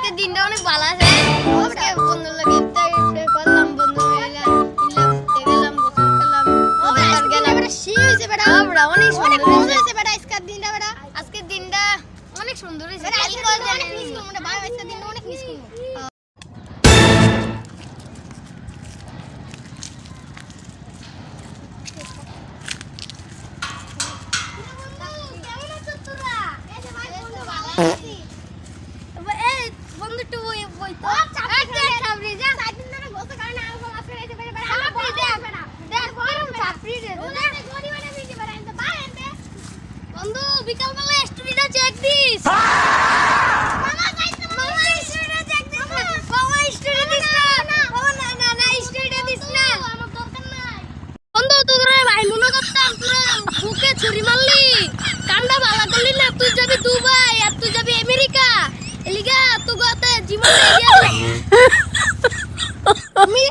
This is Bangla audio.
আজকে দিনটা অনেক ভালো আছে। আজকে বন্ধু লাগে ইফতার করলাম, বন্ধু মিলে ঘুরতে গেলাম, গোসল করলাম, বাজার গেলাম। বেটা শি হইছে বেটা। বেটা অনেক সুন্দর হইছে বেটা আজকের দিনটা বেটা। আজকের দিনটা অনেক সুন্দর হইছে। কালকে অনেক মিস করব না ভাই, আজকের দিনটা অনেক মিস করব। বন্ধু বিকাল বেলা স্টোরিটা চেক দিস। মামা স্টোরিটা চেক দিস। মামা স্টোরি দিস না। মামা না স্টোরিটা দিস না। আমার দরকার নাই। বন্ধু তোরে ভাই মনে করতাম তোরা বুকে ছুরি মারলি, কান্ডা ভালো করলি না। তুই যাবি দুবাই আর তুই যাবি আমেরিকা, এলিগা তুই গতে জীবন দিয়ে আমি